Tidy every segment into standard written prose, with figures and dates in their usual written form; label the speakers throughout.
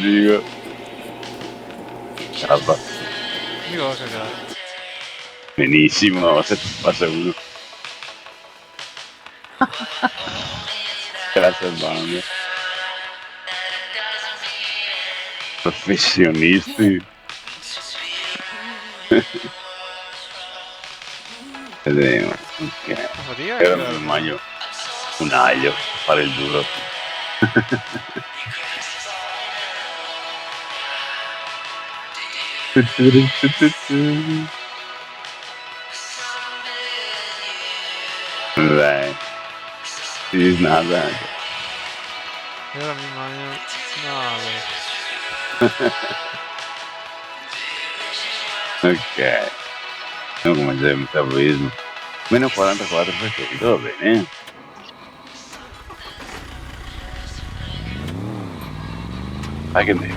Speaker 1: dico. Salva.
Speaker 2: Io ho cagato.
Speaker 1: Benissimo, se ti passa uno. Grazie al bando. Professionisti. Vediamo, ok.
Speaker 2: La fatica
Speaker 1: Ora
Speaker 2: è
Speaker 1: mi
Speaker 2: cara.
Speaker 1: mangio un aglio per fare il duro. Dai, si snada anche.
Speaker 2: E ora mi mangio.
Speaker 1: Ok, non come c'è il metabolismo. Meno 44 preferito, va bene. Fai che devi.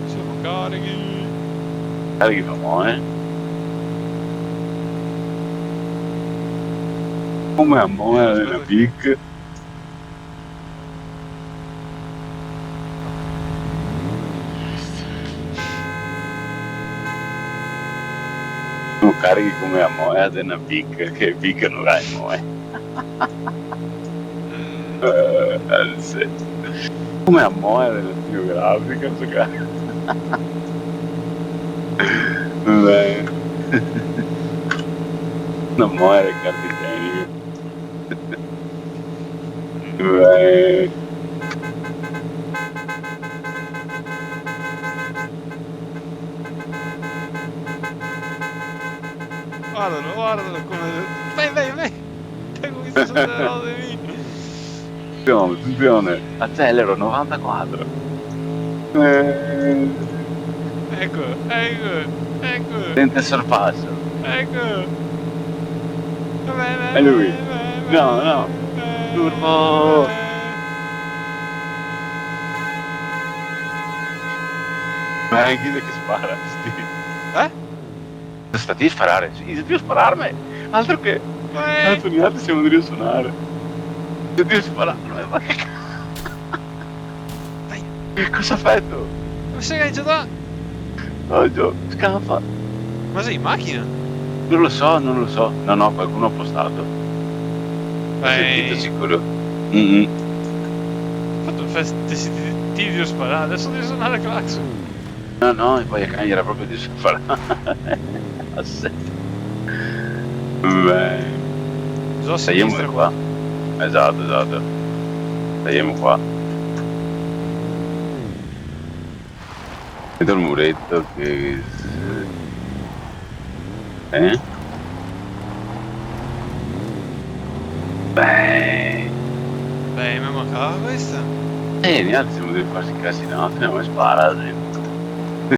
Speaker 2: Siamo carichi.
Speaker 1: Carichi famo, Come a moda della PIC. Tu carichi come a moda della PIC, che PIC non hai moe. Come a moda della stenografica, so cazzo. Beh. Non muore carta igienica. Beh.
Speaker 2: Guardalo come... Vai! Tengo visto sotto di me.
Speaker 1: Attenzione, accelero 94.
Speaker 2: Ecco.
Speaker 1: Sente sorpasso.
Speaker 2: Ecco.
Speaker 1: È lui. No. Turbo. Ma è chi che spara? Stati a sparare, sì, devi spararmi. Altro che. Cazzo, gli altri siamo di suonare. Devi spararmi, ma che cazzo? Cosa ha fatto?
Speaker 2: Ma sei agganciato?
Speaker 1: Oggio, scappa.
Speaker 2: Ma sei in macchina?
Speaker 1: Non lo so. No, qualcuno ha postato. Ho sentito sicuro.
Speaker 2: Fatto ti devo sparare, adesso devi suonare clacson.
Speaker 1: No, e poi a Cagni era proprio di sparare. Assetto. Beh. Tagliamo qua. Esatto. Tagliamo qua. Vedo il muretto che... Beh,
Speaker 2: mi mancava questa.
Speaker 1: gli altri siamo dei quasi casinati, ma spara,